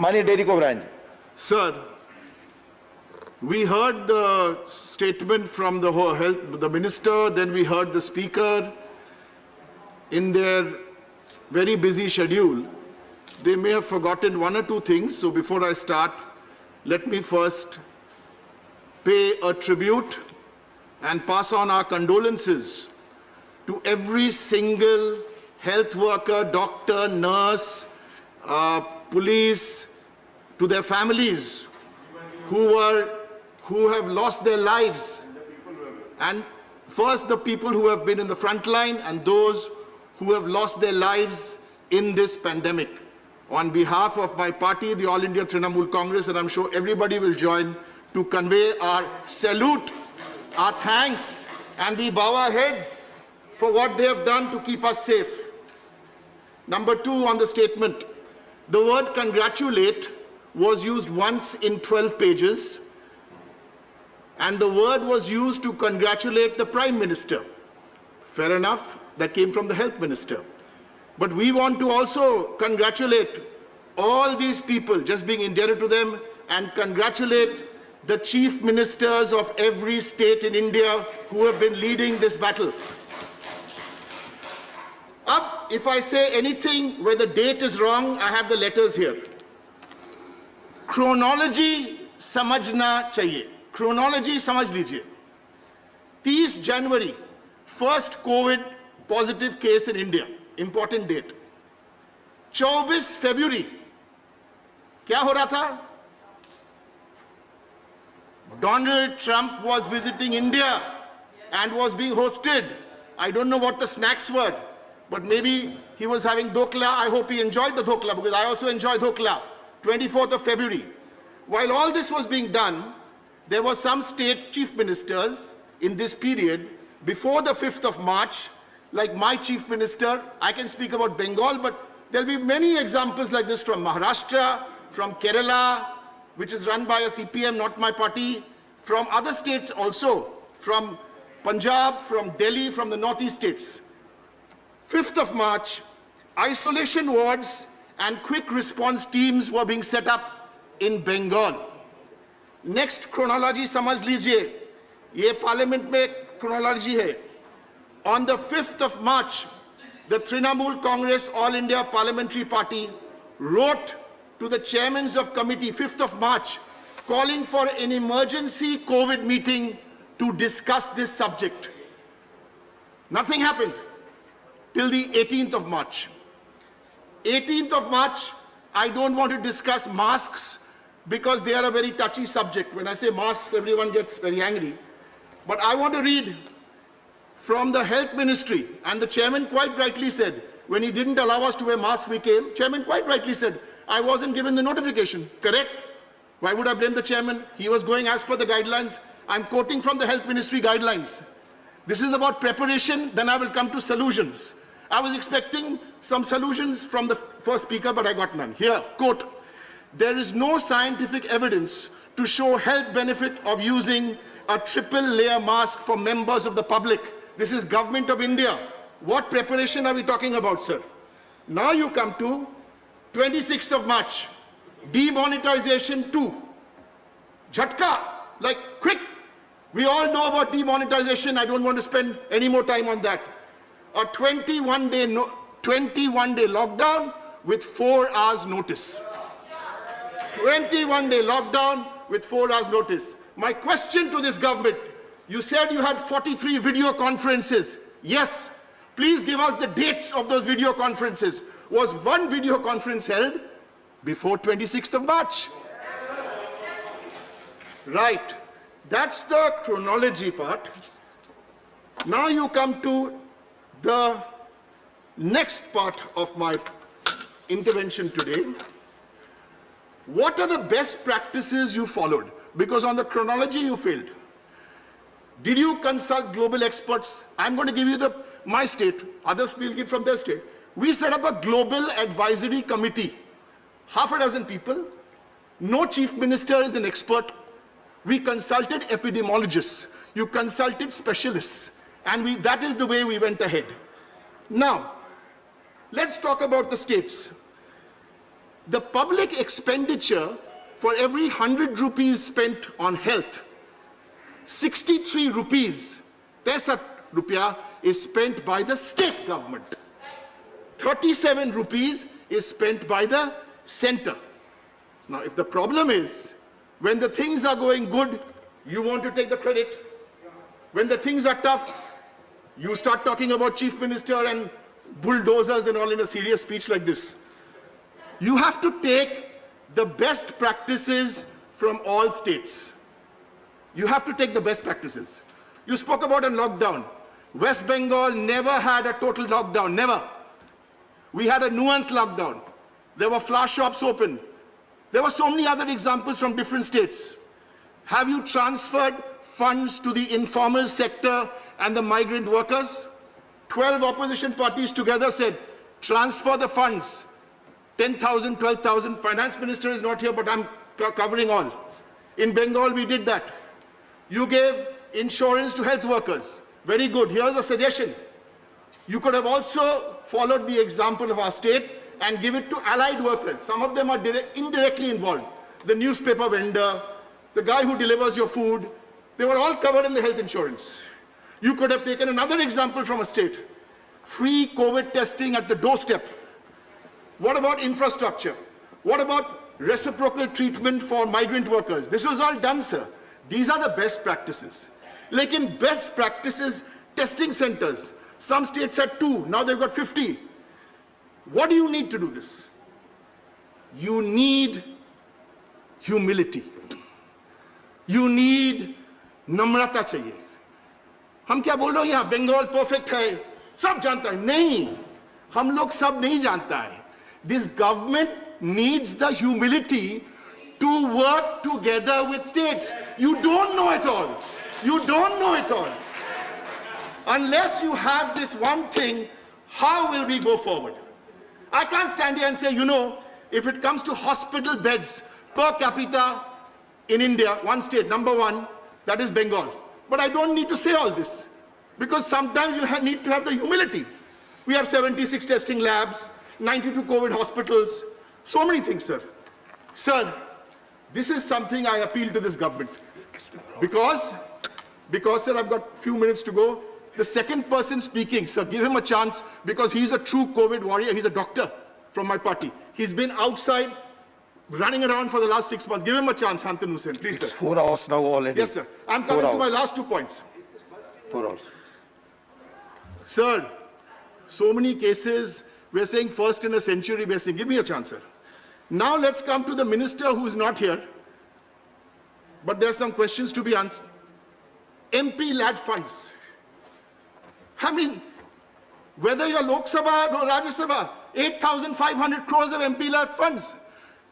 माननीय डेरी को branch. Sir, we heard the statement from the minister, then we heard the speaker. In their very busy schedule, they may have forgotten one or two things. So before I start, let me first pay a tribute and pass on our condolences to every single health worker, doctor, nurse, police, to their families who have lost their lives. And first, the people who have been in the front line and those who have lost their lives in this pandemic. On behalf of my party, the All India Trinamool Congress, and I'm sure everybody will join, to convey our salute, our thanks, and we bow our heads for what they have done to keep us safe. Number two on the statement, the word congratulate was used once in 12 pages, and the word was used to congratulate the Prime Minister. Fair enough, that came from the Health Minister. But we want to also congratulate all these people, just being indebted to them, and congratulate the chief ministers of every state in India who have been leading this battle. If I say anything where the date is wrong, I have the letters here. Chronology समझना चाहिए. Chronology समझ लीजिए. 30 January, first COVID positive case in India. Important date. 24 February, क्या हो रहा था? Donald Trump was visiting India and was being hosted. I don't know what the snacks were, but maybe he was having dhokla. I hope he enjoyed the dhokla, because I also enjoy dhokla. 24th of February. While all this was being done, there were some state chief ministers in this period before the 5th of March, like my chief minister. I can speak about Bengal, but there'll be many examples like this from Maharashtra, from Kerala, which is run by a CPM, not my party, from other states also, from Punjab, from Delhi, from the northeast states. 5th of March, isolation wards and quick response teams were being set up in Bengal. Next chronology समझ लीजिए, ये parliament में chronology है. On the 5th of March, the Trinamool Congress All India Parliamentary Party wrote to the chairmen of committee, 5th of March, calling for an emergency COVID meeting to discuss this subject. Nothing happened till the 18th of March. 18th of March, I don't want to discuss masks because they are a very touchy subject. When I say masks, everyone gets very angry. But I want to read from the Health Ministry, and the chairman quite rightly said, when he didn't allow us to wear masks, we came. Chairman quite rightly said, I wasn't given the notification. Correct? Why would I blame the chairman? He was going as per the guidelines. I'm quoting from the Health Ministry guidelines. This is about preparation, then I will come to solutions. I was expecting some solutions from the first speaker, but I got none. Here, quote, there is no scientific evidence to show health benefit of using a triple layer mask for members of the public. This is Government of India. What preparation are we talking about, sir? Now you come to 26th of March, demonetization 2. Jhatka, like quick. We all know about demonetization. I don't want to spend any more time on that. A 21-day lockdown with 4 hours notice. 21-day lockdown with 4 hours notice. My question to this government, you said you had 43 video conferences. Yes, please give us the dates of those video conferences. Was one video conference held before 26th of March? Right. That's the chronology part. Now you come to the next part of my intervention today. What are the best practices you followed? Because on the chronology you failed. Did you consult global experts? I'm going to give you my state, others will give from their state. We set up a global advisory committee, half a dozen people. No chief minister is an expert. We consulted epidemiologists, you consulted specialists, and that is the way we went ahead. Now, let's talk about the states. The public expenditure for every 100 rupees spent on health, 63 rupees, 63 rupiah is spent by the state government. 37 rupees is spent by the center. Now, if the problem is, when the things are going good, you want to take the credit. When the things are tough, you start talking about chief minister and bulldozers and all in a serious speech like this. You have to take the best practices from all states. You have to take the best practices. You spoke about a lockdown. West Bengal never had a total lockdown, never. We had a nuanced lockdown. There were flower shops open. There were so many other examples from different states. Have you transferred funds to the informal sector and the migrant workers? 12 opposition parties together said, transfer the funds. 10,000, 12,000. Finance minister is not here, but I'm covering all. In Bengal, we did that. You gave insurance to health workers. Very good. Here's a suggestion. You could have also followed the example of our state and give it to allied workers. Some of them are indirectly involved. The newspaper vendor, the guy who delivers your food, they were all covered in the health insurance. You could have taken another example from a state. Free COVID testing at the doorstep. What about infrastructure? What about reciprocal treatment for migrant workers? This was all done, sir. These are the best practices. Like in best practices, testing centers. Some states had 2, now they've got 50. What do you need to do this? You need humility. You need नम्रता चाहिए. हम क्या बोल रहे हो यहाँ Bengal perfect है, सब जानता है. नहीं, हम लोग सब नहीं जानता है. This government needs the humility to work together with states. You don't know it all. You don't know it all. Unless you have this one thing, how will we go forward? I can't stand here and say, you know, if it comes to hospital beds per capita in India, one state, number 1, that is Bengal. But I don't need to say all this, because sometimes you need to have the humility. We have 76 testing labs, 92 COVID hospitals, so many things, sir. Sir, this is something I appeal to this government. Because, sir, I've got a few minutes to go. The second person speaking, sir, give him a chance, because he's a true COVID warrior. He's a doctor from my party. He's been outside, running around for the last 6 months. Give him a chance, Hantan Hussain, please, sir. It's 4 hours now already. Yes, sir. I'm coming to my last 2 points. 4 hours. Sir, so many cases, we're saying first in a century, we're saying, give me a chance, sir. Now let's come to the minister who's not here, but there's some questions to be answered. MP-led funds. I mean, whether you're Lok Sabha or Rajya Sabha, 8,500 crores of MP-led funds.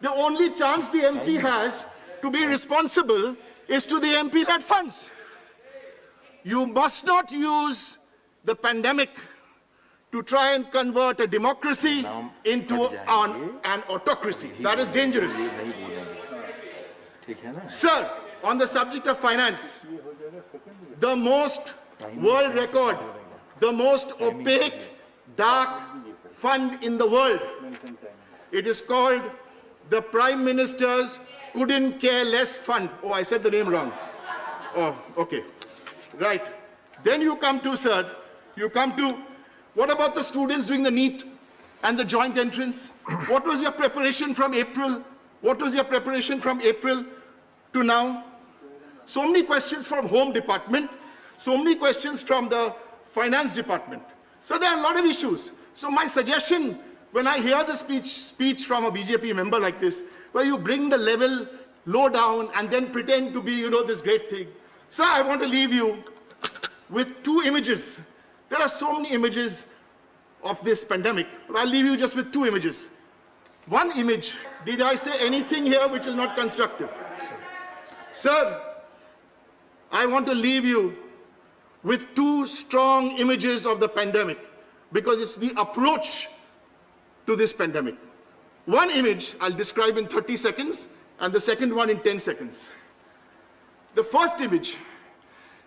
The only chance the MP has to be responsible is to the MP-led funds. You must not use the pandemic to try and convert a democracy into an autocracy. That is dangerous. Sir, on the subject of finance, the most world record, the most opaque, dark fund in the world. It is called the Prime Minister's Couldn't Care Less Fund. Oh, I said the name wrong. Oh, okay. Right. Then you come to, sir, what about the students doing the NEET and the joint entrance? What was your preparation from April? What was your preparation from April to now? So many questions from Home Department, so many questions from the Finance Department. So there are a lot of issues. So my suggestion, when I hear the speech from a BJP member like this, where you bring the level low down and then pretend to be, you know, this great thing. Sir, I want to leave you with 2 images. There are so many images of this pandemic, but I'll leave you just with 2 images. One image, did I say anything here which is not constructive? Sir, I want to leave you with 2 strong images of the pandemic, because it's the approach to this pandemic. One image I'll describe in 30 seconds, and the second one in 10 seconds. The first image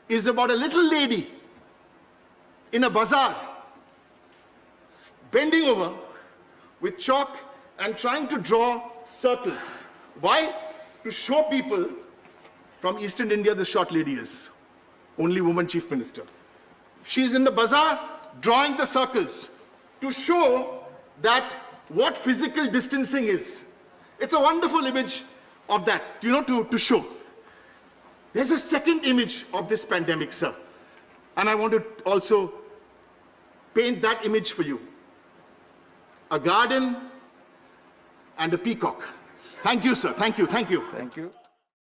is about a little lady in a bazaar, bending over with chalk and trying to draw circles. Why? To show people from Eastern India the short lady is. Only woman chief minister. She's in the bazaar drawing the circles to show that what physical distancing is. It's a wonderful image of that, you know, to show. There's a second image of this pandemic, sir. And I want to also paint that image for you. A garden and a peacock. Thank you, sir. Thank you. Thank you. Thank you.